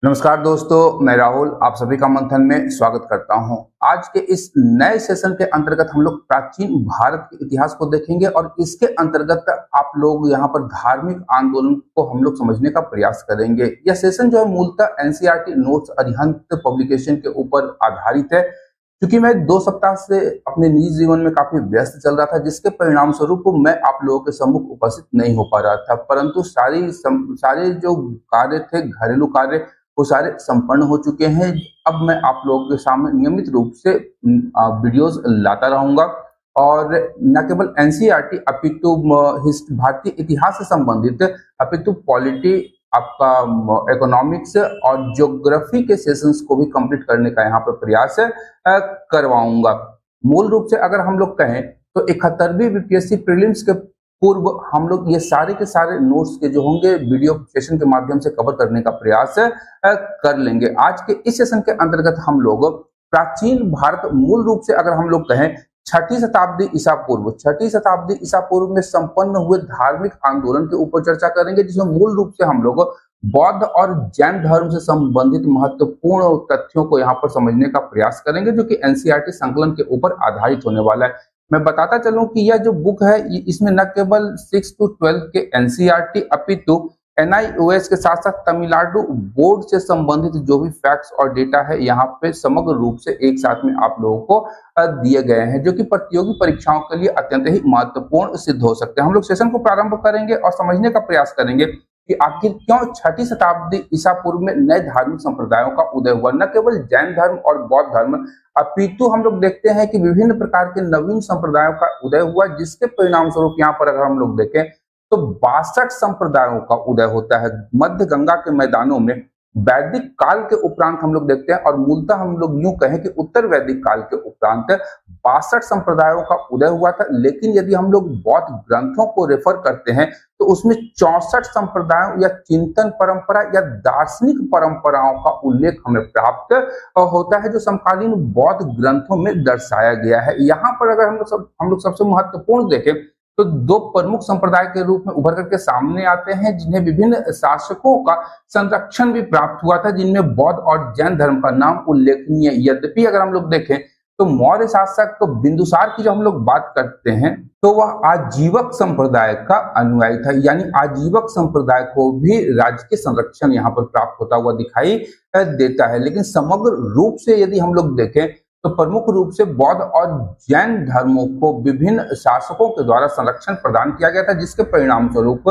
नमस्कार दोस्तों, मैं राहुल आप सभी का मंथन में स्वागत करता हूं। आज के इस नए सेशन के अंतर्गत हम लोग प्राचीन भारत के इतिहास को देखेंगे और इसके अंतर्गत आप लोग यहां पर धार्मिक आंदोलन को हम लोग समझने का प्रयास करेंगे। यह सेशन जो है मूलतः एनसीईआरटी नोट्स अरिहंत पब्लिकेशन के ऊपर आधारित है। क्योंकि मैं 2 सप्ताह से अपने निजी जीवन में काफी व्यस्त चल रहा था, जिसके परिणाम स्वरूप मैं आप लोगों के सम्मुख उपस्थित नहीं हो पा रहा था, परंतु सारे जो कार्य थे, घरेलू कार्य, वो सारे संपन्न हो चुके हैं। अब मैं आप लोगों के सामने नियमित रूप से वीडियोस लाता रहूंगा और न केवल एनसीईआरटी अपितु भारतीय इतिहास से संबंधित अपितु पॉलिटी, आपका इकोनॉमिक्स और ज्योग्राफी के सेशंस को भी कंप्लीट करने का यहाँ पर प्रयास करवाऊंगा। मूल रूप से अगर हम लोग कहें तो 71वीं बीपीएससी प्रीलिम्स के पूर्व हम लोग ये सारे के सारे नोट्स के जो होंगे वीडियो सेशन के माध्यम से कवर करने का प्रयास कर लेंगे। आज के इस सेशन के अंतर्गत हम लोग प्राचीन भारत, मूल रूप से अगर हम लोग कहें 6ठी शताब्दी ईसा पूर्व, 6ठी शताब्दी ईसा पूर्व में संपन्न हुए धार्मिक आंदोलन के ऊपर चर्चा करेंगे, जिसमें मूल रूप से हम लोग बौद्ध और जैन धर्म से संबंधित महत्वपूर्ण तथ्यों को यहाँ पर समझने का प्रयास करेंगे, जो कि एनसीईआरटी संकलन के ऊपर आधारित होने वाला है। मैं बताता चलूं कि यह जो बुक है, इसमें न केवल 6 to 12 के एनसीईआरटी अपितु एनआईओएस के साथ साथ तमिलनाडु बोर्ड से संबंधित जो भी फैक्ट्स और डेटा है यहाँ पे समग्र रूप से एक साथ में आप लोगों को दिए गए हैं, जो कि प्रतियोगी परीक्षाओं के लिए अत्यंत ही महत्वपूर्ण सिद्ध हो सकते हैं। हम लोग सेशन को प्रारंभ करेंगे और समझने का प्रयास करेंगे कि आखिर क्यों 6ठी शताब्दी ईसा पूर्व में नए धार्मिक संप्रदायों का उदय हुआ। न केवल जैन धर्म और बौद्ध धर्म अपितु हम लोग देखते हैं कि विभिन्न प्रकार के नवीन संप्रदायों का उदय हुआ, जिसके परिणाम स्वरूप यहाँ पर अगर हम लोग देखें तो 62 संप्रदायों का उदय होता है मध्य गंगा के मैदानों में। वैदिक काल के उपरांत हम लोग देखते हैं, और मूलतः हम लोग यूं कहें कि उत्तर वैदिक काल के उपरांत 62 संप्रदायों का उदय हुआ था। लेकिन यदि हम लोग बौद्ध ग्रंथों को रेफर करते हैं तो उसमें 64 संप्रदायों या चिंतन परंपरा या दार्शनिक परंपराओं का उल्लेख हमें प्राप्त होता है, जो समकालीन बौद्ध ग्रंथों में दर्शाया गया है। यहाँ पर अगर हम लोग सबसे महत्वपूर्ण देखें तो 2 प्रमुख संप्रदाय के रूप में उभर करके सामने आते हैं, जिन्हें विभिन्न शासकों का संरक्षण भी प्राप्त हुआ था, जिनमें बौद्ध और जैन धर्म का नाम उल्लेखनीय। यद्यपि अगर हम लोग देखें तो मौर्य शासक तो बिंदुसार की जब हम लोग बात करते हैं तो वह आजीवक संप्रदाय का अनुयायी था, यानी आजीवक संप्रदाय को भी राज्य के संरक्षण यहाँ पर प्राप्त होता हुआ दिखाई देता है। लेकिन समग्र रूप से यदि हम लोग देखें तो प्रमुख रूप से बौद्ध और जैन धर्मों को विभिन्न शासकों के द्वारा संरक्षण प्रदान किया गया था, जिसके परिणाम स्वरूप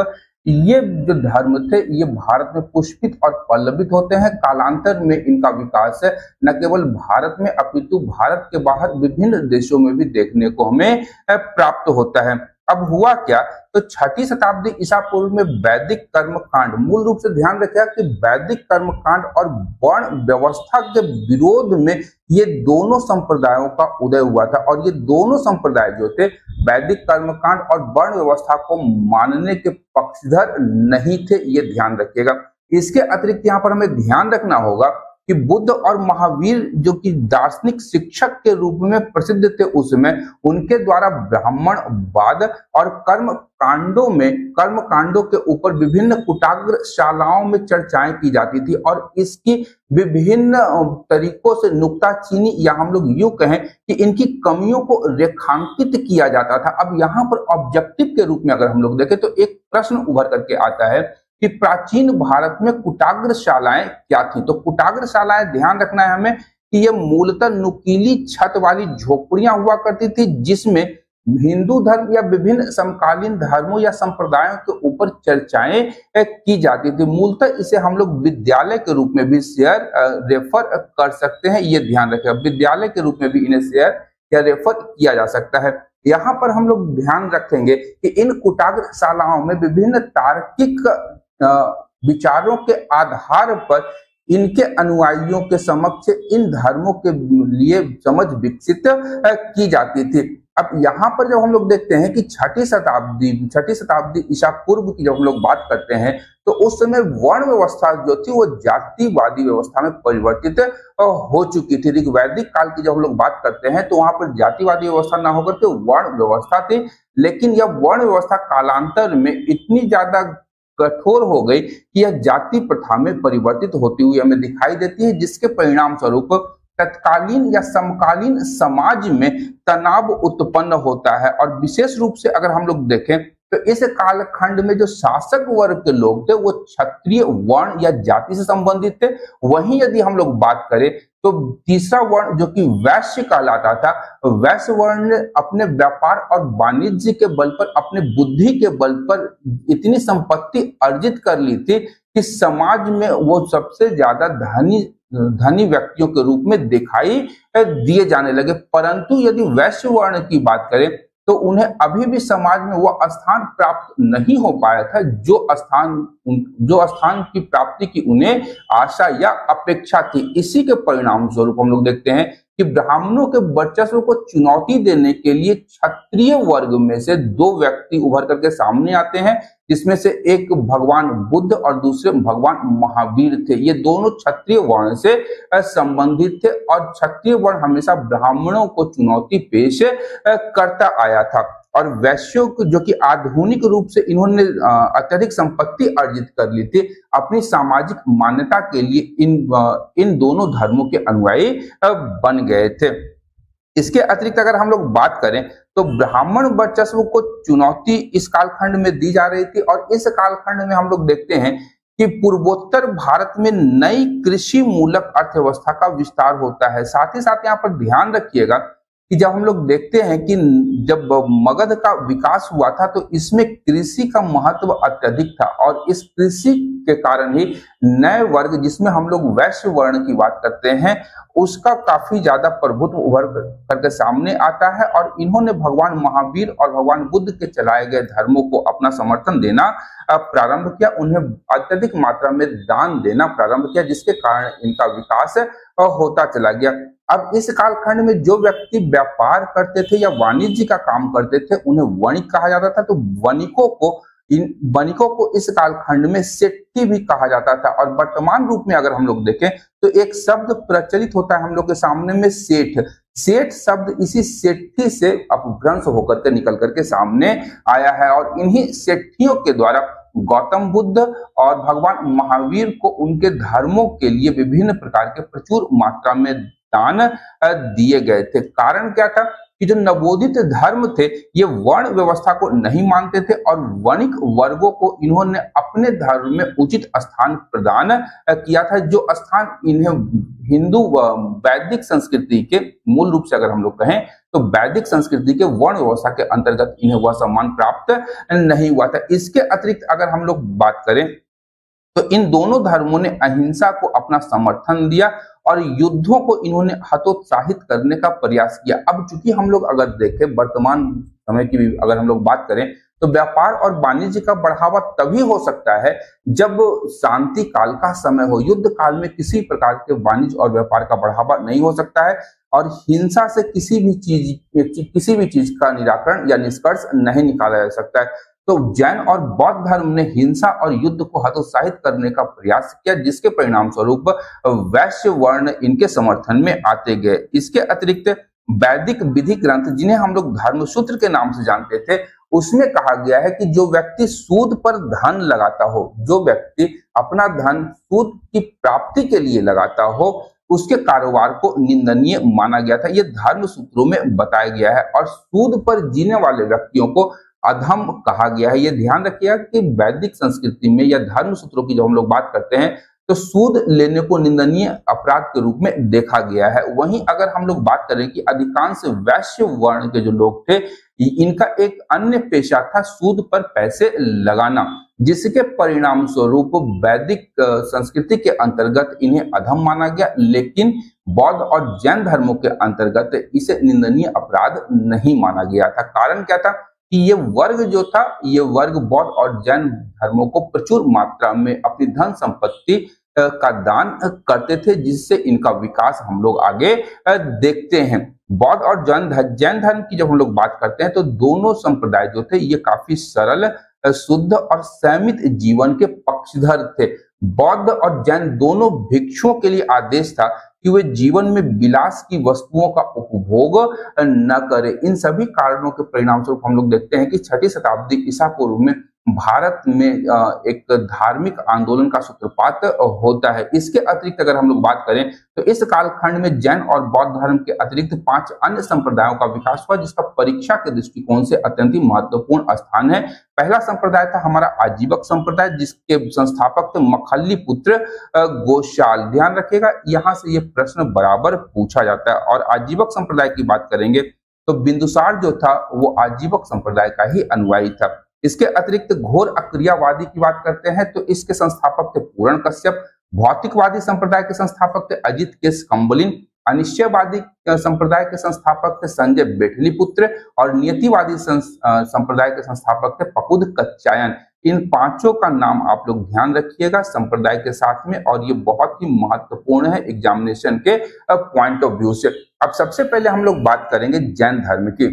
ये जो धर्म थे ये भारत में पुष्पित और पल्लवित होते हैं। कालांतर में इनका विकास न केवल भारत में अपितु भारत के बाहर विभिन्न देशों में भी देखने को हमें प्राप्त होता है। अब हुआ क्या, तो 6ठी शताब्दी ईसा पूर्व में वैदिक कर्मकांड, मूल रूप से ध्यान रखिएगा कि वैदिक कर्मकांड और वर्ण व्यवस्था के विरोध में ये दोनों संप्रदायों का उदय हुआ था। और ये दोनों संप्रदाय जो थे वैदिक कर्मकांड और वर्ण व्यवस्था को मानने के पक्षधर नहीं थे, ये ध्यान रखिएगा। इसके अतिरिक्त यहाँ पर हमें ध्यान रखना होगा कि बुद्ध और महावीर जो कि दार्शनिक शिक्षक के रूप में प्रसिद्ध थे उस समय, उनके द्वारा ब्राह्मणवाद और कर्म कांडों के ऊपर विभिन्न कुटाग्रशालाओं में चर्चाएं की जाती थी, और इसकी विभिन्न तरीकों से नुक्ताचीनी या हम लोग यूं कहें कि इनकी कमियों को रेखांकित किया जाता था। अब यहाँ पर ऑब्जेक्टिव के रूप में अगर हम लोग देखें तो एक प्रश्न उभर करके आता है कि प्राचीन भारत में कुटाग्रशालाएं क्या थी। तो कुटाग्रशालाएं, ध्यान रखना है हमें कि ये मूलतः नुकीली छत वाली झोपड़ियां हुआ करती थी, जिसमें हिंदू धर्म या विभिन्न समकालीन धर्मों या संप्रदायों के ऊपर चर्चाएं की जाती थी। मूलतः इसे हम लोग विद्यालय के रूप में भी रेफर कर सकते हैं, ये ध्यान रखें। विद्यालय के रूप में भी इन्हें शेयर या रेफर किया जा सकता है। यहाँ पर हम लोग ध्यान रखेंगे कि इन कुटाग्रशालाओं में विभिन्न तार्किक विचारों के आधार पर इनके अनुयायियों के समक्ष इन धर्मों के लिए समझ विकसित की जाती थी। अब यहाँ पर जब हम लोग देखते हैं कि 6ठी शताब्दी ईसा पूर्व की जब हम लोग बात करते हैं तो उस समय वर्ण व्यवस्था जो थी वो जातिवादी व्यवस्था में परिवर्तित हो चुकी थी। ऋग्वैदिक काल की जब हम लोग बात करते हैं तो वहां पर जातिवादी व्यवस्था ना होकर के वर्ण व्यवस्था थी, लेकिन यह वर्ण व्यवस्था कालांतर में इतनी ज्यादा कठोर हो गई कि यह जाति प्रथा में परिवर्तित होती हुई हमें दिखाई देती है, जिसके परिणाम स्वरूप तत्कालीन या समकालीन समाज में तनाव उत्पन्न होता है। और विशेष रूप से अगर हम लोग देखें तो इस कालखंड में जो शासक वर्ग के लोग थे वो क्षत्रिय वर्ण या जाति से संबंधित थे। वहीं यदि हम लोग बात करें तो तीसरा वर्ण जो कि वैश्य कहलाता था, वैश्य वर्ण ने अपने व्यापार और वाणिज्य के बल पर, अपने बुद्धि के बल पर इतनी संपत्ति अर्जित कर ली थी कि समाज में वो सबसे ज्यादा धनी व्यक्तियों के रूप में दिखाई दिए जाने लगे। परंतु यदि वैश्य वर्ण की बात करें तो उन्हें अभी भी समाज में वह स्थान प्राप्त नहीं हो पाया था जो स्थान की प्राप्ति की उन्हें आशा या अपेक्षा थी। इसी के परिणाम स्वरूप हम लोग देखते हैं कि ब्राह्मणों के वर्चस्व को चुनौती देने के लिए क्षत्रिय वर्ग में से दो व्यक्ति उभर करके सामने आते हैं, जिसमें से एक भगवान बुद्ध और दूसरे भगवान महावीर थे। ये दोनों क्षत्रिय वर्ण से संबंधित थे और क्षत्रिय वर्ण हमेशा ब्राह्मणों को चुनौती पेश करता आया था। और वैश्यों को, जो कि आधुनिक रूप से इन्होंने अत्यधिक संपत्ति अर्जित कर ली थी, अपनी सामाजिक मान्यता के लिए इन दोनों धर्मों के अनुयायी बन गए थे। इसके अतिरिक्त अगर हम लोग बात करें तो ब्राह्मण वर्चस्व को चुनौती इस कालखंड में दी जा रही थी। और इस कालखंड में हम लोग देखते हैं कि पूर्वोत्तर भारत में नई कृषि मूलक अर्थव्यवस्था का विस्तार होता है। साथ ही साथ यहाँ पर ध्यान रखिएगा कि जब हम लोग देखते हैं कि जब मगध का विकास हुआ था तो इसमें कृषि का महत्व अत्यधिक था। और इस कृषि के कारण ही नए वर्ग, जिसमें हम लोग वैश्य वर्ण की बात करते हैं, उसका काफी ज्यादा प्रभुत्व उभर करके सामने आता है। और इन्होंने भगवान महावीर और भगवान बुद्ध के चलाए गए धर्मों को अपना समर्थन देना प्रारंभ किया, उन्हें अत्यधिक मात्रा में दान देना प्रारंभ किया, जिसके कारण इनका विकास होता चला गया। अब इस कालखंड में जो व्यक्ति व्यापार करते थे या वाणिज्य का काम करते थे उन्हें वणिक कहा जाता था। तो वणिकों को इस कालखंड में सेठी भी कहा जाता था। और वर्तमान रूप में अगर हम लोग देखें तो एक शब्द प्रचलित होता है हम लोग के सामने में, सेठ। सेठ शब्द इसी सेठी से अपभ्रंश होकर के निकल करके सामने आया है। और इन्हीं सेठियों के द्वारा गौतम बुद्ध और भगवान महावीर को उनके धर्मों के लिए विभिन्न प्रकार के प्रचुर मात्रा में दान दिए गए थे। कारण क्या था कि जो नवोदित धर्म थे ये वर्ण व्यवस्था को नहीं मानते थे और वणिक वर्गों को इन्होंने अपने धर्म में उचित स्थान प्रदान किया था, जो स्थान इन्हें हिंदू वैदिक संस्कृति के, मूल रूप से अगर हम लोग कहें तो वैदिक संस्कृति के वर्ण व्यवस्था के अंतर्गत इन्हें वह सम्मान प्राप्त नहीं हुआ था। इसके अतिरिक्त अगर हम लोग बात करें तो इन दोनों धर्मों ने अहिंसा को अपना समर्थन दिया और युद्धों को इन्होंने हतोत्साहित करने का प्रयास किया। अब चूंकि हम लोग अगर देखें वर्तमान समय की भी अगर हम लोग बात करें तो व्यापार और वाणिज्य का बढ़ावा तभी हो सकता है जब शांति काल का समय हो। युद्ध काल में किसी प्रकार के वाणिज्य और व्यापार का बढ़ावा नहीं हो सकता है और हिंसा से किसी भी चीज का निराकरण या निष्कर्ष नहीं निकाला जा सकता है। तो जैन और बौद्ध धर्म ने हिंसा और युद्ध को हतोत्साहित करने का प्रयास किया, जिसके परिणाम स्वरूप वैश्य वर्ण इनके समर्थन में आते गए। इसके अतिरिक्त वैदिक विधि ग्रंथ, जिन्हें हम लोग धर्मसूत्र के नाम से जानते थे, उसमें कहा गया है कि जो व्यक्ति सूद पर धन लगाता हो, जो व्यक्ति अपना धन सूद की प्राप्ति के लिए लगाता हो, उसके कारोबार को निंदनीय माना गया था। यह धर्म सूत्रों में बताया गया है। और सूद पर जीने वाले व्यक्तियों को अधम कहा गया है। यह ध्यान रखिएगा कि वैदिक संस्कृति में या धर्म सूत्रों की जब हम लोग बात करते हैं तो सूद लेने को निंदनीय अपराध के रूप में देखा गया है। वहीं अगर हम लोग बात करें कि अधिकांश वैश्य वर्ण के जो लोग थे, इनका एक अन्य पेशा था सूद पर पैसे लगाना, जिसके परिणाम स्वरूप वैदिक संस्कृति के अंतर्गत इन्हें अधम माना गया, लेकिन बौद्ध और जैन धर्मों के अंतर्गत इसे निंदनीय अपराध नहीं माना गया था। कारण क्या था कि ये वर्ग जो था, ये वर्ग बौद्ध और जैन धर्मों को प्रचुर मात्रा में अपनी धन संपत्ति का दान करते थे, जिससे इनका विकास हम लोग आगे देखते हैं। बौद्ध और जैन धर्म की जब हम लोग बात करते हैं तो दोनों संप्रदाय जो थे ये काफी सरल, शुद्ध और संयमित जीवन के पक्षधर थे। बौद्ध और जैन दोनों भिक्षुओं के लिए आदेश था कि वे जीवन में विलास की वस्तुओं का उपभोग न करें। इन सभी कारणों के परिणाम स्वरूप हम लोग देखते हैं कि 6ठी शताब्दी ईसा पूर्व में भारत में एक धार्मिक आंदोलन का सूत्रपात होता है। इसके अतिरिक्त अगर हम लोग बात करें तो इस कालखंड में जैन और बौद्ध धर्म के अतिरिक्त 5 अन्य संप्रदायों का विकास हुआ, जिसका परीक्षा के दृष्टिकोण से अत्यंत ही महत्वपूर्ण स्थान है। पहला संप्रदाय था हमारा आजीवक संप्रदाय, जिसके संस्थापक थे मखल्ली पुत्र गोशाल। ध्यान रखिएगा, यहाँ से ये प्रश्न बराबर पूछा जाता है। और आजीवक संप्रदाय की बात करेंगे तो बिंदुसार जो था वो आजीवक संप्रदाय का ही अनुयायी था। इसके अतिरिक्त घोर अक्रियावादी की बात करते हैं तो इसके संस्थापक थे पूरण कश्यप। भौतिकवादी संप्रदाय के संस्थापक थे अजित केश कम्बलिन। अनिश्चयवादी संप्रदाय के संस्थापक थे संजय बेठलीपुत्र। और नियतिवादी संप्रदाय के संस्थापक थे पकुद कच्चायन। इन पांचों का नाम आप लोग ध्यान रखिएगा संप्रदाय के साथ में, और ये बहुत ही महत्वपूर्ण है एग्जामिनेशन के पॉइंट ऑफ व्यू से। अब सबसे पहले हम लोग बात करेंगे जैन धर्म की।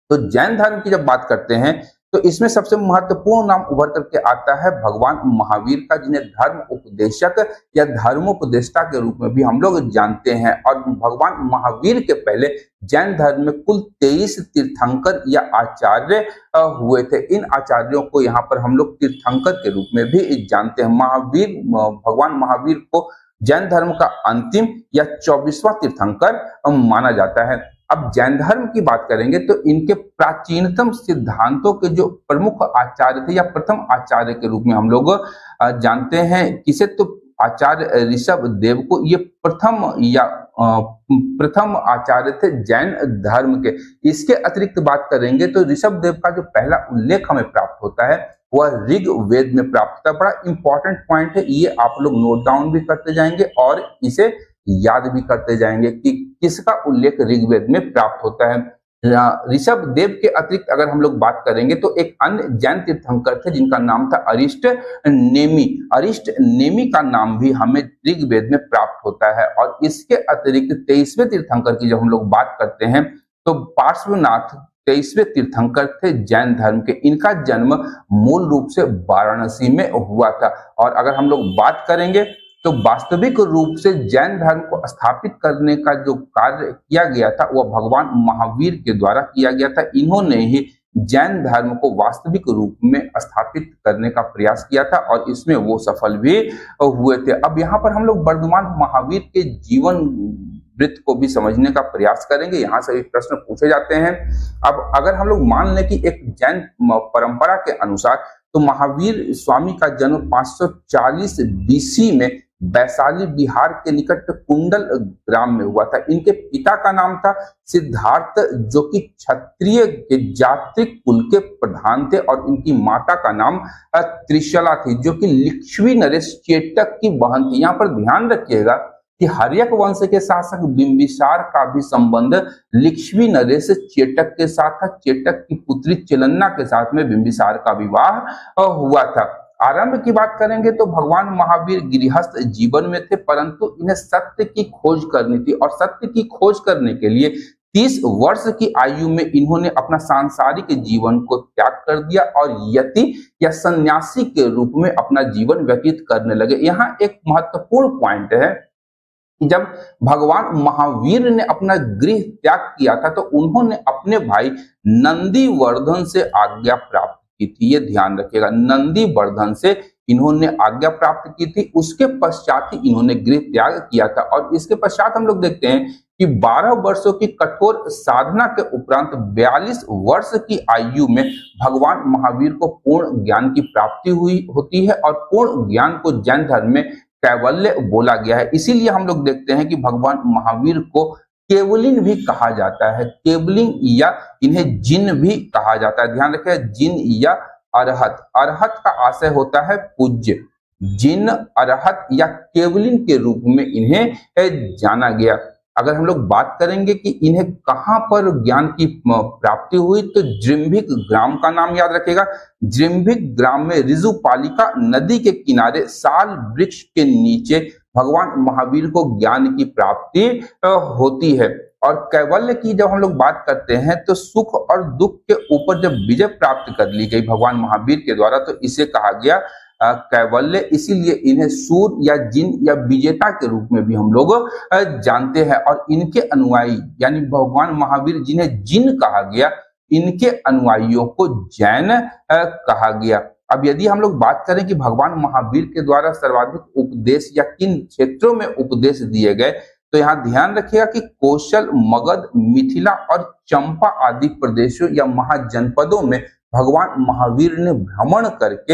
तो जैन धर्म की जब बात करते हैं तो इसमें सबसे महत्वपूर्ण नाम उभर करके आता है भगवान महावीर का, जिन्हें धर्म उपदेशक या धर्मोपदेष्टा के रूप में भी हम लोग जानते हैं। और भगवान महावीर के पहले जैन धर्म में कुल 23 तीर्थंकर या आचार्य हुए थे। इन आचार्यों को यहाँ पर हम लोग तीर्थंकर के रूप में भी जानते हैं। भगवान महावीर को जैन धर्म का अंतिम या 24वां तीर्थंकर माना जाता है। अब जैन धर्म की बात करेंगे तो इनके प्राचीनतम सिद्धांतों के जो प्रमुख आचार्य थे या प्रथम आचार्य के रूप में हम लोग जानते हैं किसे, तो आचार्य ऋषभ देव को। ये प्रथम आचार्य थे जैन धर्म के। इसके अतिरिक्त बात करेंगे तो ऋषभ देव का जो पहला उल्लेख हमें प्राप्त होता है वह ऋग्वेद में प्राप्त होता है। बड़ा इंपॉर्टेंट पॉइंट है, ये आप लोग नोट डाउन भी करते जाएंगे और इसे याद भी करते जाएंगे कि किसका उल्लेख ऋग्वेद में प्राप्त होता है। ऋषभ देव के अतिरिक्त अगर हम लोग बात करेंगे तो एक अन्य जैन तीर्थंकर थे जिनका नाम था अरिष्ट नेमि। अरिष्ट नेमि का नाम भी हमें ऋग्वेद में प्राप्त होता है। और इसके अतिरिक्त 23वें तीर्थंकर की जब हम लोग बात करते हैं तो पार्श्वनाथ 23वें तीर्थंकर थे जैन धर्म के। इनका जन्म मूल रूप से वाराणसी में हुआ था। और अगर हम लोग बात करेंगे तो वास्तविक रूप से जैन धर्म को स्थापित करने का जो कार्य किया गया था वह भगवान महावीर के द्वारा किया गया था। इन्होंने ही जैन धर्म को वास्तविक रूप में स्थापित करने का प्रयास किया था और इसमें वो सफल भी हुए थे। अब यहाँ पर हम लोग वर्धमान महावीर के जीवन वृत्त को भी समझने का प्रयास करेंगे। यहाँ से भी प्रश्न पूछे जाते हैं। अब अगर हम लोग मान लें कि एक जैन परंपरा के अनुसार तो महावीर स्वामी का जन्म 540 बीसी में वैशाली बिहार के निकट कुंडल ग्राम में हुआ था। इनके पिता का नाम था सिद्धार्थ, जो कि क्षत्रिय के जात्रिक कुल के प्रधान थे, और इनकी माता का नाम त्रिशला थी, जो कि लिच्छवी नरेश चेटक की बहन थी। यहाँ पर ध्यान रखिएगा कि हर्यक वंश के शासक बिंबिसार का भी संबंध लिच्छवी नरेश चेटक के साथ था। चेटक की पुत्री चिलन्ना के साथ में बिंबिसार का विवाह हुआ था। आरंभ की बात करेंगे तो भगवान महावीर गृहस्थ जीवन में थे, परंतु इन्हें सत्य की खोज करनी थी और सत्य की खोज करने के लिए 30 वर्ष की आयु में इन्होंने अपना सांसारिक जीवन को त्याग कर दिया और यति या सन्यासी के रूप में अपना जीवन व्यतीत करने लगे। यहाँ एक महत्वपूर्ण पॉइंट है, जब भगवान महावीर ने अपना गृह त्याग किया था तो उन्होंने अपने भाई नंदीवर्धन से आज्ञा प्राप्त की थी। ये ध्यान रखिएगा, नंदीवर्धन से इन्होंने आज्ञा प्राप्त की थी। उसके पश्चात ही इन्होंने गृह त्याग किया था। और इसके पश्चात हम लोग देखते हैं कि 12 वर्षों की कठोर साधना के उपरांत 42 वर्ष की आयु में भगवान महावीर को पूर्ण ज्ञान की प्राप्ति हुई होती है। और पूर्ण ज्ञान को जैन धर्म में कैवल्य बोला गया है। इसीलिए हम लोग देखते हैं कि भगवान महावीर को केवलिन भी कहा जाता है। केवलिन या इन्हें जिन भी कहा जाता है। ध्यान रखें, जिन या अरहत। अरहत का आशय होता है पूज्य। जिन, अरहत या केवलिन के रूप में इन्हें जाना गया। अगर हम लोग बात करेंगे कि इन्हें कहां पर ज्ञान की प्राप्ति हुई तो जृंभिक ग्राम का नाम याद रखेगा। जृंभिक ग्राम में ऋजुपालिका नदी के किनारे साल वृक्ष के नीचे भगवान महावीर को ज्ञान की प्राप्ति होती है। और कैवल्य की जब हम लोग बात करते हैं तो सुख और दुख के ऊपर जब विजय प्राप्त कर ली गई भगवान महावीर के द्वारा तो इसे कहा गया कैवल्य। इसीलिए इन्हें सूर या जिन या विजेता के रूप में भी हम लोग जानते हैं। और इनके अनुयायी यानी भगवान महावीर जिन्हें जिन कहा गया, इनके अनुयायियों को जैन कहा गया। अब यदि हम लोग बात करें कि भगवान महावीर के द्वारा सर्वाधिक उपदेश या किन क्षेत्रों में उपदेश दिए गए, तो यहाँ ध्यान रखिएगा कि कौशल, मगध, मिथिला और चंपा आदि प्रदेशों या महाजनपदों में भगवान महावीर ने भ्रमण करके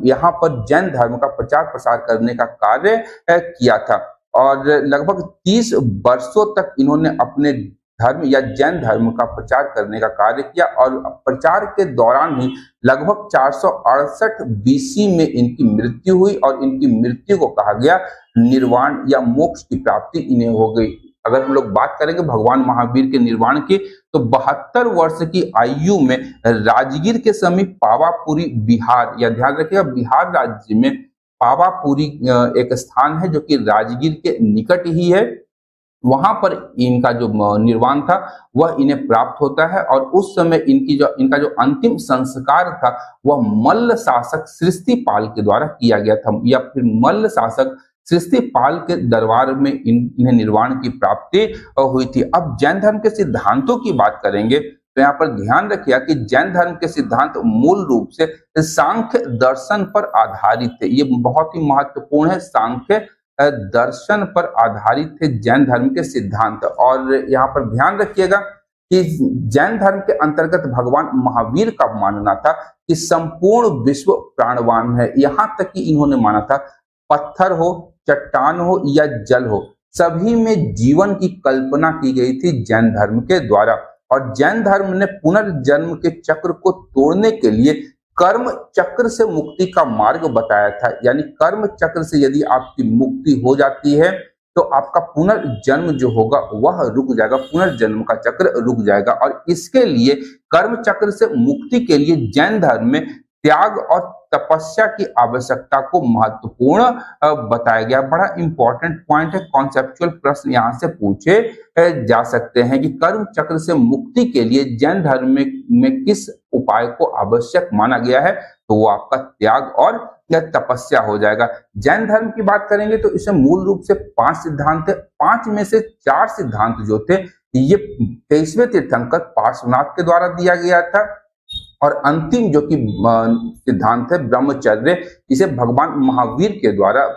यहाँ पर जैन धर्म का प्रचार प्रसार करने का कार्य किया था और लगभग 30 वर्षों तक इन्होंने अपने धर्म या जैन धर्म का प्रचार करने का कार्य किया और प्रचार के दौरान ही लगभग 468 बीसी में इनकी मृत्यु हुई और इनकी मृत्यु को कहा गया निर्वाण या मोक्ष की प्राप्ति इन्हें हो गई। अगर हम लोग बात करेंगे भगवान महावीर के निर्वाण की, तो 72 वर्ष की आयु में राजगीर के समीप पावापुरी बिहार, या ध्यान रखिएगा बिहार राज्य में पावापुरी एक स्थान है जो कि राजगीर के निकट ही है, वहां पर इनका जो निर्वाण था वह इन्हें प्राप्त होता है और उस समय इनका जो अंतिम संस्कार था वह मल्ल शासक सृष्टिपाल के द्वारा किया गया था, या फिर मल्ल शासक सृष्टिपाल के दरबार में इन्हें निर्वाण की प्राप्ति हुई थी। अब जैन धर्म के सिद्धांतों की बात करेंगे तो यहाँ पर ध्यान रखिए कि जैन धर्म के सिद्धांत मूल रूप से सांख्य दर्शन पर आधारित थे। ये बहुत ही महत्वपूर्ण है, सांख्य दर्शन पर आधारित थे जैन धर्म के सिद्धांत। और यहाँ पर ध्यान रखिएगा कि जैन धर्म के अंतर्गत भगवान महावीर का मानना था कि संपूर्ण विश्व प्राणवान है। यहाँ तक कि इन्होंने माना था पत्थर हो, चट्टान हो या जल हो, सभी में जीवन की कल्पना की गई थी जैन धर्म के द्वारा। और जैन धर्म ने पुनर्जन्म के चक्र को तोड़ने के लिए कर्म चक्र से मुक्ति का मार्ग बताया था, यानी कर्म चक्र से यदि आपकी मुक्ति हो जाती है तो आपका पुनर्जन्म जो होगा वह रुक जाएगा, पुनर्जन्म का चक्र रुक जाएगा। और इसके लिए कर्म चक्र से मुक्ति के लिए जैन धर्म में त्याग और तपस्या की आवश्यकता को महत्वपूर्ण बताया गया। बड़ा इंपॉर्टेंट पॉइंट है, कॉन्सेप्चुअल प्रश्न यहाँ से पूछे जा सकते हैं कि कर्म चक्र से मुक्ति के लिए जैन धर्म में किस उपाय को आवश्यक माना गया है, तो वो आपका त्याग और तपस्या हो जाएगा। जैन धर्म की बात करेंगे तो इसमें मूल रूप से 5 सिद्धांत है। 5 में से 4 सिद्धांत जो थे ये 23वें तीर्थंकर पार्श्वनाथ के द्वारा दिया गया था और अंतिम जो कि सिद्धांत है ब्रह्मचर्य, इसे भगवान महावीर के द्वारा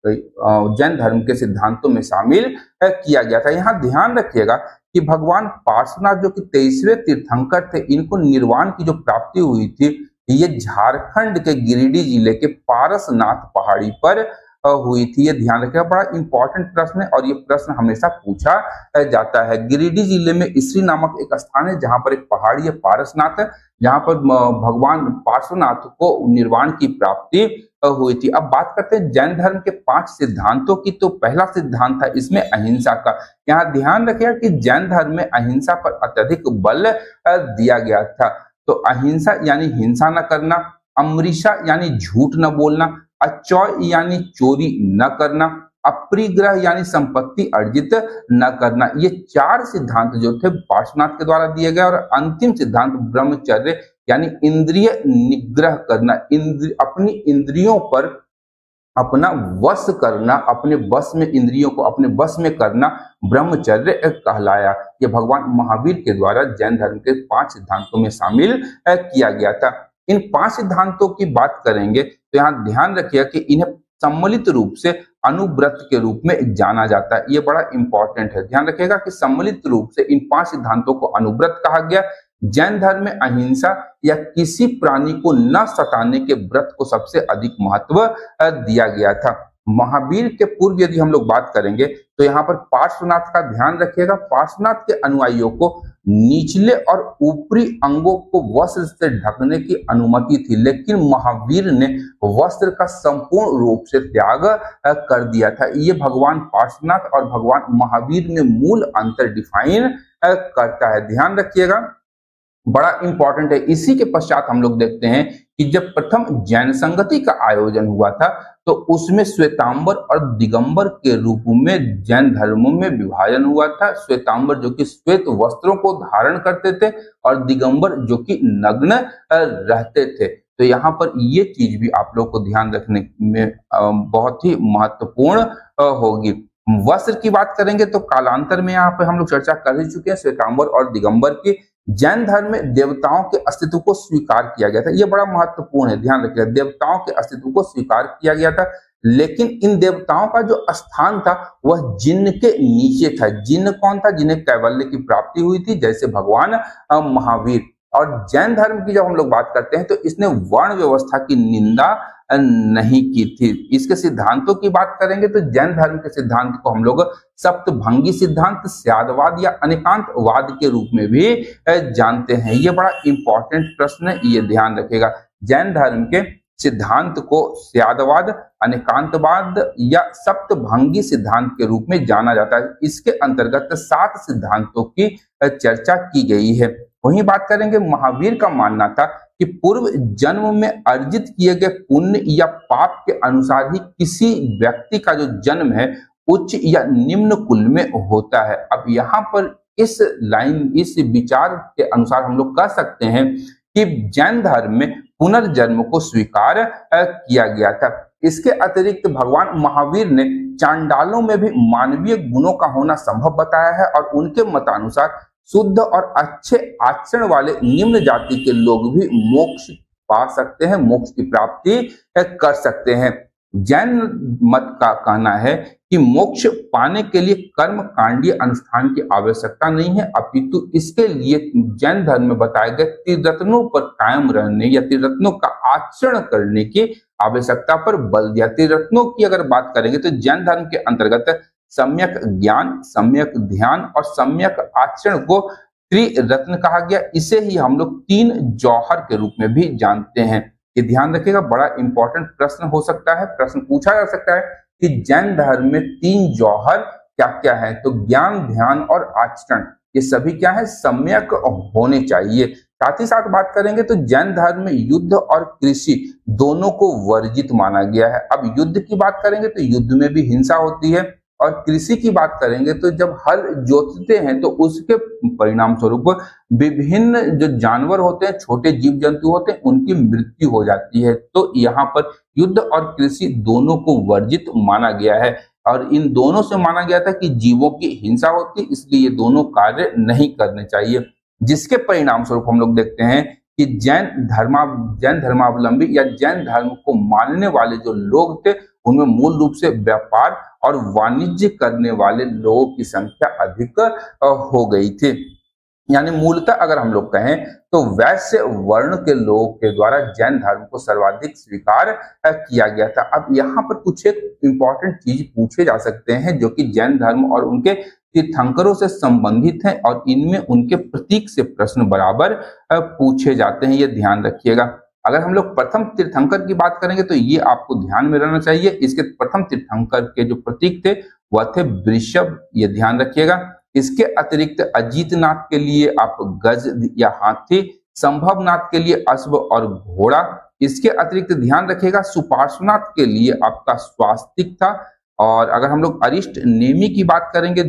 जैन धर्म के सिद्धांतों में शामिल किया गया था। यहाँ ध्यान रखिएगा कि भगवान पार्श्वनाथ जो कि 23वें तीर्थंकर थे, इनको निर्वाण की जो प्राप्ति हुई थी ये झारखंड के गिरिडीह जिले के पारसनाथ पहाड़ी पर हुई थी। ये ध्यान रखिएगा, बड़ा इंपॉर्टेंट प्रश्न है और ये प्रश्न हमेशा पूछा जाता है। गिरिडीह जिले में इसरी नामक एक स्थान है जहां पर एक पहाड़ी है पारसनाथ, जहां पर भगवान पार्श्वनाथ को निर्वाण की प्राप्ति हुई थी। अब बात करते हैं जैन धर्म के 5 सिद्धांतों की। तो पहला सिद्धांत था इसमें अहिंसा का। यहाँ ध्यान रखिएगा कि जैन धर्म में अहिंसा पर अत्यधिक बल दिया गया था। तो अहिंसा यानी हिंसा न करना, अमृषा यानी झूठ न बोलना, अचौय यानी चोरी न करना, अपरिग्रह यानी संपत्ति अर्जित न करना, ये 4 सिद्धांत जो थे पार्श्वनाथ के द्वारा दिए गए। और अंतिम सिद्धांत ब्रह्मचर्य यानी इंद्रिय निग्रह करना, अपनी इंद्रियों पर अपना वश करना, अपने वश में इंद्रियों को अपने वश में करना ब्रह्मचर्य कहलाया। ये भगवान महावीर के द्वारा जैन धर्म के 5 सिद्धांतों में शामिल किया गया था। इन 5 सिद्धांतों की बात करेंगे तो यहाँ ध्यान रखिएगा कि इन्हें सम्मिलित रूप से अनुव्रत के रूप में जाना जाता है। ये बड़ा इंपॉर्टेंट है, ध्यान रखिएगा कि सम्मिलित रूप से इन 5 सिद्धांतों को अनुव्रत कहा गया। जैन धर्म में अहिंसा या किसी प्राणी को न सताने के व्रत को सबसे अधिक महत्व दिया गया था। महावीर के पूर्व यदि हम लोग बात करेंगे तो यहाँ पर पार्श्वनाथ का ध्यान रखिएगा। पार्श्वनाथ के अनुयायियों को निचले और ऊपरी अंगों को वस्त्र से ढकने की अनुमति थी, लेकिन महावीर ने वस्त्र का संपूर्ण रूप से त्याग कर दिया था। ये भगवान पार्श्वनाथ और भगवान महावीर में मूल अंतर डिफाइन करता है, ध्यान रखिएगा, बड़ा इंपॉर्टेंट है। इसी के पश्चात हम लोग देखते हैं कि जब प्रथम जैन संगति का आयोजन हुआ था तो उसमें श्वेतांबर और दिगंबर के रूप में जैन धर्मों में विभाजन हुआ था। श्वेतांबर जो कि श्वेत वस्त्रों को धारण करते थे और दिगंबर जो कि नग्न रहते थे। तो यहाँ पर ये चीज भी आप लोग को ध्यान रखने में बहुत ही महत्वपूर्ण होगी। वस्त्र की बात करेंगे तो कालांतर में यहाँ पे हम लोग चर्चा कर ही चुके हैं श्वेतांबर और दिगंबर की। जैन धर्म में देवताओं के अस्तित्व को स्वीकार किया गया था। यह बड़ा महत्वपूर्ण है, ध्यान रखिएगा, देवताओं के अस्तित्व को स्वीकार किया गया था, लेकिन इन देवताओं का जो स्थान था वह जिन्न के नीचे था। जिन्न कौन था? जिन्हें कैवल्य की प्राप्ति हुई थी, जैसे भगवान महावीर। और जैन धर्म की जब हम लोग बात करते हैं तो इसने वर्ण व्यवस्था की निंदा नहीं की थी। इसके सिद्धांतों की बात करेंगे तो जैन धर्म के सिद्धांत को हम लोग सप्तभंगी सिद्धांत, स्यादवाद या अनेकांतवाद के रूप में भी जानते हैं। ये बड़ा इंपॉर्टेंट प्रश्न है, ये ध्यान रखिएगा। जैन धर्म के सिद्धांत को स्यादवाद, अनेकांतवाद या सप्तभंगी सिद्धांत के रूप में जाना जाता है। इसके अंतर्गत 7 सिद्धांतों की चर्चा की गई है। वहीं बात करेंगे, महावीर का मानना था कि पूर्व जन्म में अर्जित किए गए पुण्य या पाप के अनुसार ही किसी व्यक्ति का जो जन्म है उच्च या निम्न कुल में होता है। अब यहाँ पर इस विचार के अनुसार हम लोग कह सकते हैं कि जैन धर्म में पुनर्जन्म को स्वीकार किया गया था। इसके अतिरिक्त भगवान महावीर ने चांडालों में भी मानवीय गुणों का होना संभव बताया है और उनके मतानुसार शुद्ध और अच्छे आचरण वाले निम्न जाति के लोग भी मोक्ष पा सकते हैं, मोक्ष की प्राप्ति कर सकते हैं। जैन मत का कहना है कि मोक्ष पाने के लिए कर्म कांडीय अनुष्ठान की आवश्यकता नहीं है, अपितु इसके लिए जैन धर्म में बताए गए त्रिरत्नों पर कायम रहने या त्रिरत्नों का आचरण करने की आवश्यकता पर बल दिया। त्रिरत्नों की अगर बात करेंगे तो जैन धर्म के अंतर्गत सम्यक ज्ञान, सम्यक ध्यान और सम्यक आचरण को त्रिरत्न कहा गया। इसे ही हम लोग 3 जौहर के रूप में भी जानते हैं। ये ध्यान रखिएगा, बड़ा इंपॉर्टेंट प्रश्न हो सकता है, प्रश्न पूछा जा सकता है कि जैन धर्म में 3 जौहर क्या क्या है। तो ज्ञान, ध्यान और आचरण ये सभी क्या है? सम्यक होने चाहिए। साथ ही साथ बात करेंगे तो जैन धर्म में युद्ध और कृषि दोनों को वर्जित माना गया है। अब युद्ध की बात करेंगे तो युद्ध में भी हिंसा होती है, और कृषि की बात करेंगे तो जब हल जोतते हैं तो उसके परिणाम स्वरूप विभिन्न जो जानवर होते हैं, छोटे जीव जंतु होते हैं, उनकी मृत्यु हो जाती है। तो यहाँ पर युद्ध और कृषि दोनों को वर्जित माना गया है, और इन दोनों से माना गया था कि जीवों की हिंसा होती, इसलिए ये दोनों कार्य नहीं करने चाहिए। जिसके परिणाम स्वरूप हम लोग देखते हैं कि जैन धर्मावलंबी या जैन धर्म को मानने वाले जो लोग थे उनमें मूल रूप से व्यापार और वाणिज्य करने वाले लोगों की संख्या अधिक हो गई थी। यानी मूलतः अगर हम लोग कहें तो वैश्य वर्ण के लोगों के द्वारा जैन धर्म को सर्वाधिक स्वीकार किया गया था। अब यहाँ पर कुछ एक इंपॉर्टेंट चीज पूछे जा सकते हैं जो कि जैन धर्म और उनके तीर्थंकरों से संबंधित हैं, और इनमें उनके प्रतीक से प्रश्न बराबर पूछे जाते हैं। ये ध्यान रखिएगा। अगर हम लोग प्रथम तीर्थंकर की बात करेंगे तो ये आपको ध्यान में रहना चाहिए। इसके प्रथम तीर्थंकर के जो प्रतीक थे वह थे वृषभ, ये ध्यान रखिएगा। इसके अतिरिक्त अजीतनाथ के लिए आप गज या हाथी, संभवनाथ के लिए अश्व और घोड़ा। इसके अतिरिक्त ध्यान रखिएगा सुपार्श्वनाथ के लिए आपका स्वास्तिक था। और अगर हम लोग अरिष्ट नेमि की बात करेंगे,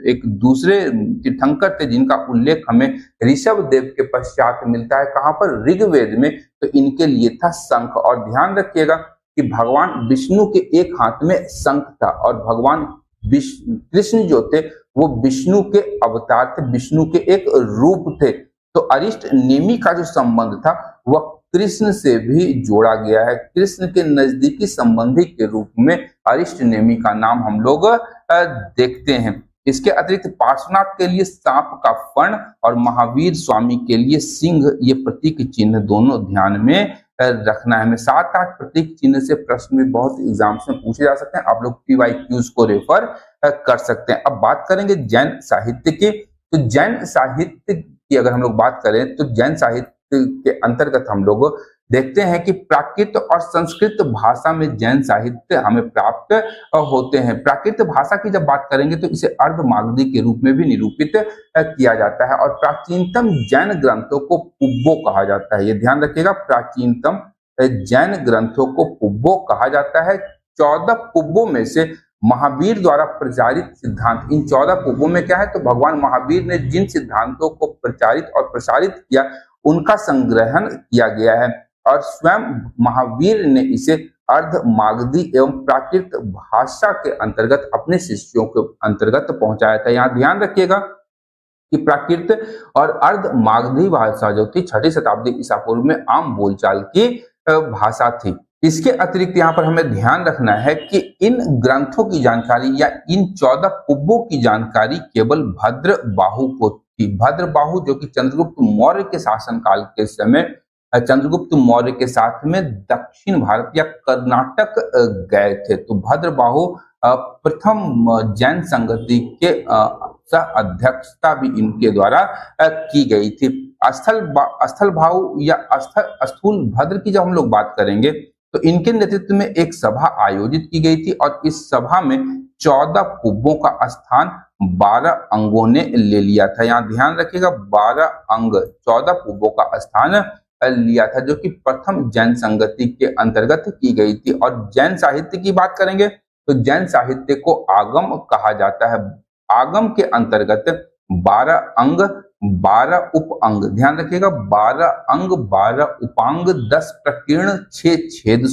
एक दूसरे तीर्थंकर थे जिनका उल्लेख हमें ऋषभ देव के पश्चात मिलता है। कहां पर? ऋग्वेद में। तो इनके लिए था शंख। और ध्यान रखिएगा कि भगवान विष्णु के एक हाथ में शंख था, और भगवान कृष्ण जो थे वो विष्णु के अवतार थे, विष्णु के एक रूप थे। तो अरिष्ट नेमि का जो संबंध था वह कृष्ण से भी जोड़ा गया है। कृष्ण के नजदीकी संबंधी के रूप में अरिष्ट नेमि का नाम हम लोग देखते हैं। इसके अतिरिक्त पार्श्वनाथ के लिए सांप का फण और महावीर स्वामी के लिए सिंह, ये प्रतीक चिन्ह दोनों ध्यान में रखना है। हमें 7-8 प्रतीक चिन्ह से प्रश्न भी बहुत एग्जाम्स में पूछे जा सकते हैं, आप लोग PYQs को रेफर कर सकते हैं। अब बात करेंगे जैन साहित्य की। तो जैन साहित्य की अगर हम लोग बात करें तो जैन साहित्य के अंतर्गत हम लोग देखते हैं कि प्राकृत और संस्कृत भाषा में जैन साहित्य हमें प्राप्त होते हैं। प्राकृत भाषा की जब बात करेंगे तो इसे अर्धमागधी के रूप में भी निरूपित किया जाता है, और प्राचीनतम जैन ग्रंथों को पुब्बो कहा जाता है। ये ध्यान रखिएगा, प्राचीनतम जैन ग्रंथों को पुब्बो कहा जाता है। 14 पुब्बों में से महावीर द्वारा प्रचारित सिद्धांत, इन 14 पुब्बों में क्या है? तो भगवान महावीर ने जिन सिद्धांतों को प्रचारित और प्रसारित किया उनका संग्रहण किया गया है, और स्वयं महावीर ने इसे अर्धमागधी एवं प्राकृत भाषा के अंतर्गत अपने शिष्यों के अंतर्गत पहुंचाया था। यहाँ ध्यान रखिएगा कि प्राकृत और अर्ध मागधी भाषा जो थी 6ठी शताब्दी ईसा पूर्व में आम बोलचाल की भाषा थी। इसके अतिरिक्त यहाँ पर हमें ध्यान रखना है कि इन ग्रंथों की जानकारी या इन 14 कुब्बों की जानकारी केवल भद्रबाहु को थी। भद्रबाहु जो कि चंद्रगुप्त मौर्य के शासनकाल के समय चंद्रगुप्त मौर्य के साथ में दक्षिण भारत या कर्नाटक गए थे। तो भद्रबाहु प्रथम जैन संगति के अध्यक्षता भी इनके द्वारा की गई थी। स्थल भाव या स्थूल भद्र की जब हम लोग बात करेंगे तो इनके नेतृत्व में एक सभा आयोजित की गई थी और इस सभा में 14 कुब्बों का स्थान 12 अंगों ने ले लिया था। यहाँ ध्यान रखिएगा 12 अंग 14 कुब्बों का स्थान लिया था, जो कि प्रथम जैन संगति के अंतर्गत की गई थी। और जैन साहित्य की बात करेंगे तो जैन साहित्य को आगम कहा जाता है। आगम के अंतर्गत 12 अंग 12 उप अंग, ध्यान रखिएगा 12 अंग 12 उपांग 10 प्रकीर्ण 6 छेद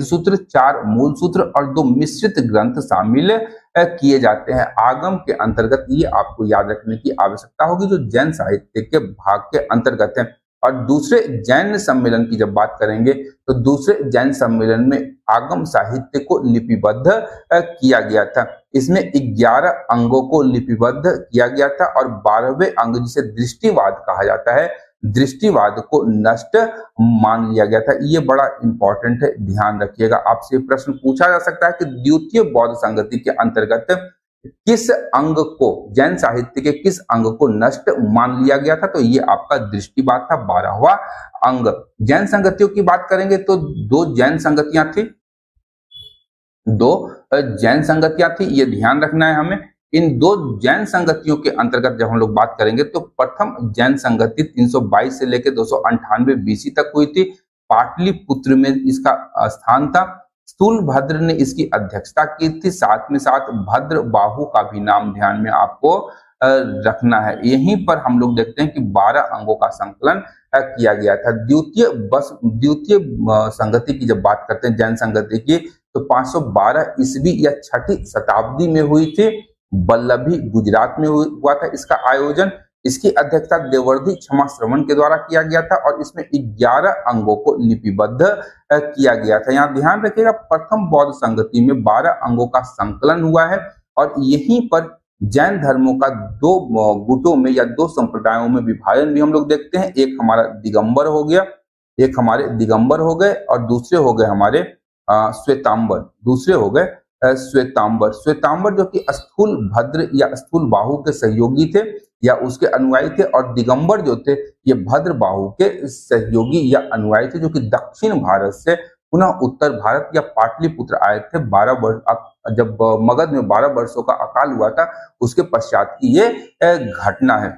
सूत्र 4 मूल सूत्र और 2 मिश्रित ग्रंथ शामिल किए जाते हैं। आगम के अंतर्गत ये आपको याद रखने की आवश्यकता होगी, जो जैन साहित्य के भाग के अंतर्गत है। और दूसरे जैन सम्मेलन की जब बात करेंगे तो दूसरे जैन सम्मेलन में आगम साहित्य को लिपिबद्ध किया गया था। इसमें 11 अंगों को लिपिबद्ध किया गया था और 12वें अंग जिसे दृष्टिवाद कहा जाता है, दृष्टिवाद को नष्ट मान लिया गया था। ये बड़ा इंपॉर्टेंट है, ध्यान रखिएगा। आपसे प्रश्न पूछा जा सकता है कि द्वितीय बौद्ध संगति के अंतर्गत किस अंग को, जैन साहित्य के किस अंग को नष्ट मान लिया गया था, तो ये आपका दृष्टिवाद था, 12वां अंग। जैन संगतियों की बात करेंगे तो 2 जैन संगतियां थी, 2 जैन संगतियां थी, ये ध्यान रखना है हमें। इन 2 जैन संगतियों के अंतर्गत जब हम लोग बात करेंगे तो प्रथम जैन संगति 322 से लेकर 298 बीसी तक हुई थी। पाटलिपुत्र में इसका स्थान था। स्थूल भद्र ने इसकी अध्यक्षता की थी। साथ में साथ भद्रबाहु का भी नाम ध्यान में आपको रखना है। यहीं पर हम लोग देखते हैं कि 12 अंगों का संकलन किया गया था। द्वितीय संगति की जब बात करते हैं जैन संगति की तो 512 ईस्वी या 6ठी शताब्दी में हुई थी। बल्लभी गुजरात में हुआ था इसका आयोजन। इसकी अध्यक्षता देवर्धि क्षमा श्रवण के द्वारा किया गया था और इसमें 11 अंगों को लिपिबद्ध किया गया था। यहाँ ध्यान रखिएगा प्रथम बौद्ध संगति में 12 अंगों का संकलन हुआ है और यहीं पर जैन धर्मों का 2 गुटों में या 2 संप्रदायों में विभाजन भी हम लोग देखते हैं। एक हमारा दिगंबर हो गया, एक हमारे दिगंबर हो गए और दूसरे हो गए हमारे श्वेतांबर। दूसरे हो गए श्वेतांबर जो कि स्थूल भद्र या स्थूल बाहु के सहयोगी थे या उसके अनुयायी थे, और दिगंबर जो थे ये भद्रबाहु के सहयोगी या अनुयायी थे, जो कि दक्षिण भारत से पुनः उत्तर भारत या पाटलिपुत्र आए थे। 12 वर्ष जब मगध में 12 वर्षों का अकाल हुआ था उसके पश्चात की ये घटना है।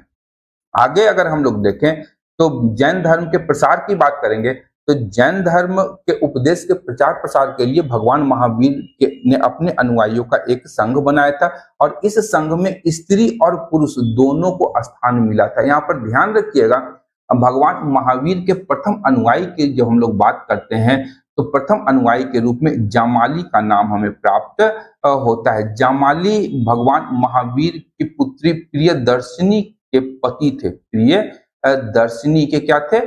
आगे अगर हम लोग देखें तो जैन धर्म के प्रसार की बात करेंगे तो जैन धर्म के उपदेश के प्रचार प्रसार के लिए भगवान महावीर ने अपने अनुयायियों का एक संघ बनाया था और इस संघ में स्त्री और पुरुष दोनों को स्थान मिला था। यहाँ पर ध्यान रखिएगा भगवान महावीर के प्रथम अनुयायी की जो हम लोग बात करते हैं तो प्रथम अनुयायी के रूप में जामाली का नाम हमें प्राप्त होता है। जामाली भगवान महावीर की पुत्री प्रियदर्शिनी के पति थे। प्रियदर्शिनी के क्या थे?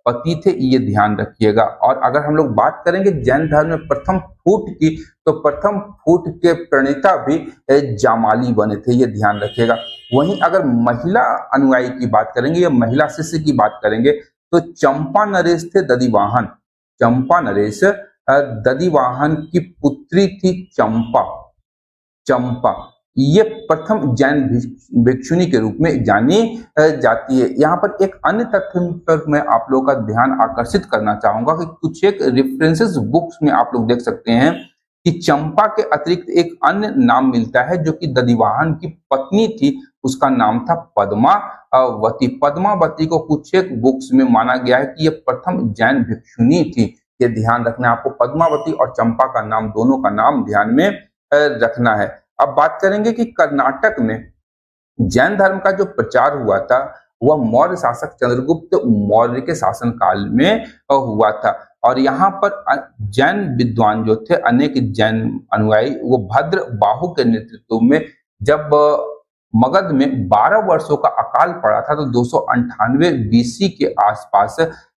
पति थे, ये ध्यान रखिएगा। और अगर हम लोग बात करेंगे जैन धर्म में प्रथम फूट की तो प्रथम फूट के प्रणेता भी जामाली बने थे, ये ध्यान रखिएगा। वहीं अगर महिला अनुयायी की बात करेंगे या महिला शिष्य की बात करेंगे तो चंपा नरेश थे दधिवाहन। चंपा नरेश दधिवाहन की पुत्री थी चंपा। ये प्रथम जैन भिक्षुणी के रूप में जानी जाती है। यहाँ पर एक अन्य तथ्य पर मैं आप लोगों का ध्यान आकर्षित करना चाहूंगा कि कुछ एक रेफरेंसेस बुक्स में आप लोग देख सकते हैं कि चंपा के अतिरिक्त एक अन्य नाम मिलता है जो कि दधिवाहन की पत्नी थी, उसका नाम था पद्मावती। पद्मावती को कुछ एक बुक्स में माना गया है कि यह प्रथम जैन भिक्षुणी थी, ये ध्यान रखना है आपको। पद्मावती और चंपा का नाम, दोनों का नाम ध्यान में रखना है। अब बात करेंगे कि कर्नाटक में जैन धर्म का जो प्रचार हुआ था वह मौर्य शासक चंद्रगुप्त मौर्य के शासन काल में हुआ था और यहाँ पर जैन विद्वान जो थे, अनेक जैन अनुयायी, वो भद्रबाहु के नेतृत्व में जब मगध में 12 वर्षों का अकाल पड़ा था। तो 298 बीसी के आसपास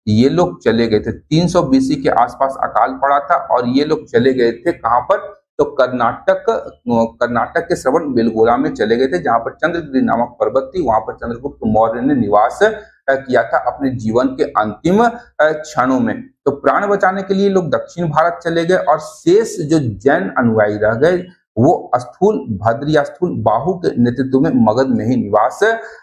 ये लोग चले गए थे। 300 बीसी के आसपास अकाल पड़ा था और ये लोग चले गए थे कहां पर? तो कर्नाटक के श्रवण बेलगोला में चले गए थे, जहां पर चंद्रगिरी नामक पर्वत थी। वहां पर चंद्रगुप्त मौर्य ने निवास किया था अपने जीवन के अंतिम क्षणों में। तो प्राण बचाने के लिए लोग दक्षिण भारत चले गए और शेष जो जैन अनुयायी रह गए वो स्थूल भद्र या स्थूल बाहु के नेतृत्व में मगध में ही निवास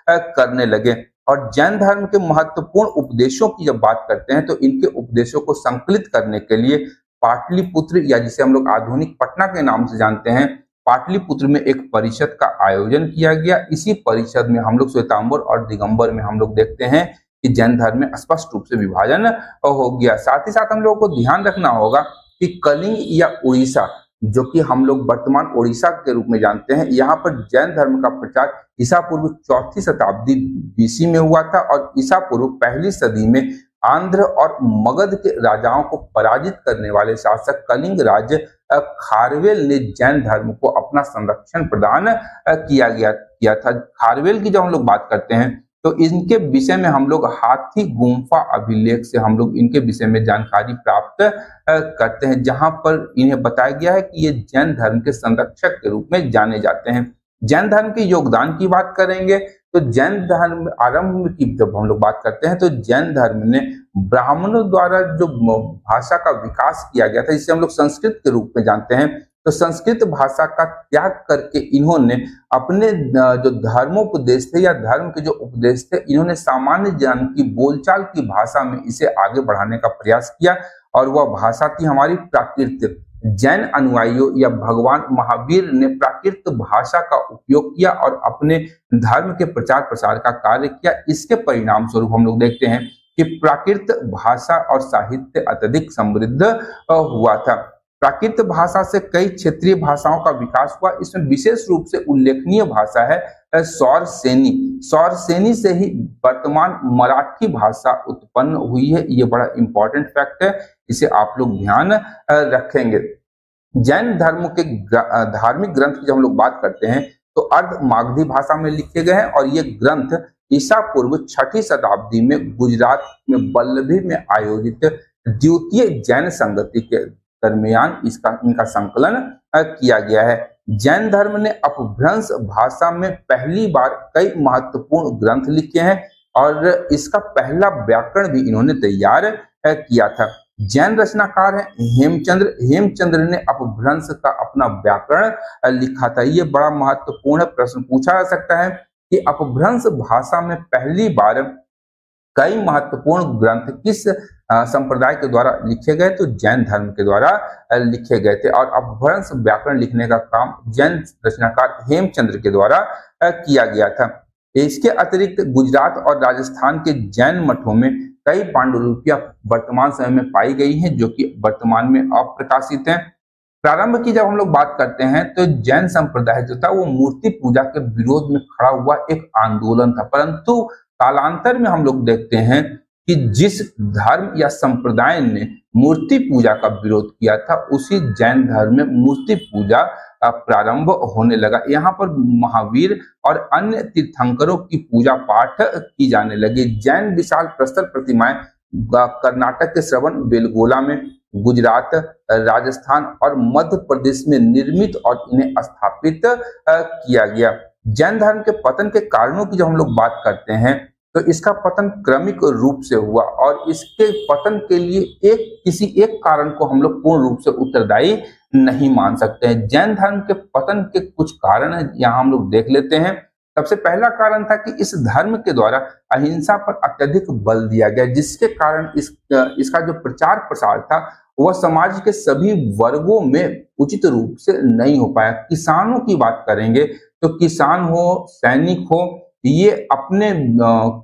करने लगे। और जैन धर्म के महत्वपूर्ण उपदेशों की जब बात करते हैं तो इनके उपदेशों को संकलित करने के लिए पाटलिपुत्र, या जिसे हम लोग आधुनिक पटना के नाम से जानते हैं, पाटलिपुत्र में एक परिषद का आयोजन किया गया। इसी परिषद में हम लोग श्वेतांबर और दिगंबर में हम लोग देखते हैं कि जैन धर्म में स्पष्ट रूप से विभाजन हो गया। साथ ही साथ हम लोगों को ध्यान रखना होगा कि कलिंग या उड़ीसा, जो कि हम लोग वर्तमान उड़ीसा के रूप में जानते हैं, यहाँ पर जैन धर्म का प्रचार ईसा पूर्व 4वीं शताब्दी बीसी में हुआ था और ईसा पूर्व 1ली सदी में आंध्र और मगध के राजाओं को पराजित करने वाले शासक कलिंग राज खारवेल ने जैन धर्म को अपना संरक्षण प्रदान किया था। खारवेल की जब हम लोग बात करते हैं तो इनके विषय में हम लोग हाथी गुम्फा अभिलेख से हम लोग इनके विषय में जानकारी प्राप्त करते हैं, जहां पर इन्हें बताया गया है कि ये जैन धर्म के संरक्षक के रूप में जाने जाते हैं। जैन धर्म के योगदान की बात करेंगे तो जैन धर्म आरंभ की जब हम लोग बात करते हैं तो जैन धर्म ने ब्राह्मणों द्वारा जो भाषा का विकास किया गया था, जिसे हम लोग संस्कृत के रूप में जानते हैं, तो संस्कृत भाषा का त्याग करके इन्होंने अपने जो धर्मोपदेश थे या धर्म के जो उपदेश थे, इन्होंने सामान्य जन की बोलचाल की भाषा में इसे आगे बढ़ाने का प्रयास किया और वह भाषा थी हमारी प्राकृत। जैन अनुयायियों या भगवान महावीर ने प्राकृत भाषा का उपयोग किया और अपने धर्म के प्रचार प्रसार का कार्य किया। इसके परिणाम स्वरूप हम लोग देखते हैं कि प्राकृत भाषा और साहित्य अत्यधिक समृद्ध हुआ था। प्राकृत भाषा से कई क्षेत्रीय भाषाओं का विकास हुआ। इसमें विशेष रूप से उल्लेखनीय भाषा है सौरसेनी। सौरसेनी से ही वर्तमान मराठी भाषा उत्पन्न हुई है। ये बड़ा इंपॉर्टेंट फैक्ट है, इसे आप लोग ध्यान रखेंगे। जैन धर्म के धार्मिक ग्रंथ की जब हम लोग बात करते हैं तो अर्ध मागधी भाषा में लिखे गए हैं और ये ग्रंथ ईसा पूर्व 6ठी शताब्दी में गुजरात में वल्लभी में आयोजित द्वितीय जैन संगति के दरमियान इनका संकलन किया गया है। जैन धर्म ने अपभ्रंश भाषा में पहली बार कई महत्वपूर्ण ग्रंथ लिखे हैं और इसका पहला व्याकरण भी इन्होंने तैयार किया था। जैन रचनाकार है हेमचंद्र। हेमचंद्र ने अपभ्रंश का अपना व्याकरण लिखा था। ये बड़ा महत्वपूर्ण प्रश्न पूछा जा सकता है कि अपभ्रंश भाषा में पहली बार कई महत्वपूर्ण ग्रंथ किस संप्रदाय के द्वारा लिखे गए? तो जैन धर्म के द्वारा लिखे गए थे और अपभ्रंश व्याकरण लिखने का काम जैन रचनाकार हेमचंद्र के द्वारा किया गया था। इसके अतिरिक्त गुजरात और राजस्थान के जैन मठों में कई पांडुलिपियां वर्तमान समय में पाई गई हैं जो कि वर्तमान में अप्रकाशित हैं। प्रारंभ की जब हम लोग बात करते हैं तो जैन संप्रदाय जो था वो मूर्ति पूजा के विरोध में खड़ा हुआ एक आंदोलन था, परंतु कालांतर में हम लोग देखते हैं कि जिस धर्म या संप्रदाय ने मूर्ति पूजा का विरोध किया था उसी जैन धर्म में मूर्ति पूजा प्रारंभ होने लगा। यहाँ पर महावीर और अन्य तीर्थंकरों की पूजा पाठ की जाने लगी। जैन विशाल प्रस्तर प्रतिमाएं कर्नाटक के श्रवण बेलगोला में, गुजरात, राजस्थान और मध्य प्रदेश में निर्मित और इन्हें स्थापित किया गया। जैन धर्म के पतन के कारणों की जब हम लोग बात करते हैं तो इसका पतन क्रमिक रूप से हुआ और इसके पतन के लिए किसी एक कारण को हम लोग पूर्ण रूप से उत्तरदायी नहीं मान सकते हैं। जैन धर्म के पतन के कुछ कारण यहाँ हम लोग देख लेते हैं। सबसे पहला कारण था कि इस धर्म के द्वारा अहिंसा पर अत्यधिक बल दिया गया, जिसके कारण इसका जो प्रचार प्रसार था वह समाज के सभी वर्गों में उचित रूप से नहीं हो पाया। किसानों की बात करेंगे तो किसान हो, सैनिक हो, ये अपने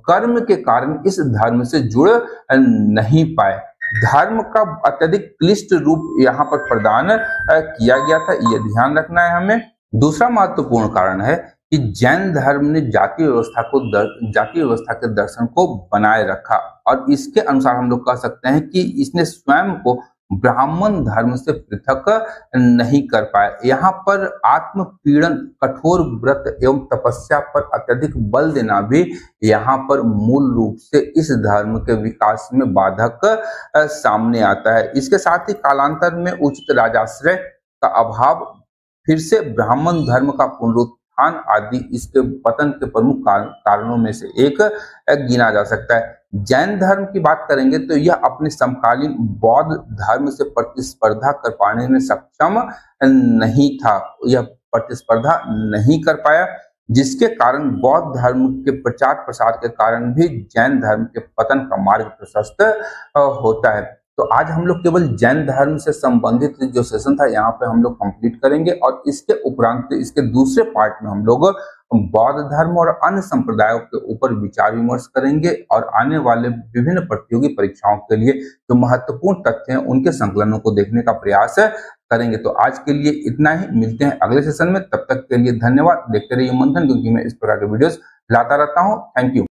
कर्म के कारण इस धर्म से जुड़ नहीं पाए। धर्म का अत्यधिक क्लिष्ट रूप यहाँ पर प्रदान किया गया था, ये ध्यान रखना है हमें। दूसरा महत्वपूर्ण कारण है कि जैन धर्म ने जाति व्यवस्था के दर्शन को बनाए रखा और इसके अनुसार हम लोग कह सकते हैं कि इसने स्वयं को ब्राह्मण धर्म से पृथक नहीं कर पाए। यहाँ पर आत्मपीड़न, कठोर व्रत एवं तपस्या पर अत्यधिक बल देना भी यहाँ पर मूल रूप से इस धर्म के विकास में बाधक सामने आता है। इसके साथ ही कालांतर में उचित राजाश्रय का अभाव, फिर से ब्राह्मण धर्म का पुनरुत्थान आदि इसके पतन के प्रमुख कारणों में से एक गिना जा सकता है। जैन धर्म की बात करेंगे तो यह अपने समकालीन बौद्ध धर्म से प्रतिस्पर्धा कर पाने में सक्षम नहीं था, यह प्रतिस्पर्धा नहीं कर पाया, जिसके कारण बौद्ध धर्म के प्रचार प्रसार के कारण भी जैन धर्म के पतन का मार्ग प्रशस्त होता है। तो आज हम लोग केवल जैन धर्म से संबंधित जो सेशन था यहाँ पे हम लोग कंप्लीट करेंगे, और इसके उपरांत इसके दूसरे पार्ट में हम लोग बौद्ध धर्म और अन्य संप्रदायों के ऊपर विचार विमर्श करेंगे और आने वाले विभिन्न प्रतियोगी परीक्षाओं के लिए जो महत्वपूर्ण तथ्य हैं उनके संकलनों को देखने का प्रयास करेंगे। तो आज के लिए इतना ही, मिलते हैं अगले सेशन में। तब तक के लिए धन्यवाद। देखते रहिए मंथन, क्योंकि मैं इस प्रकार के वीडियोस लाता रहता हूँ। Thank you.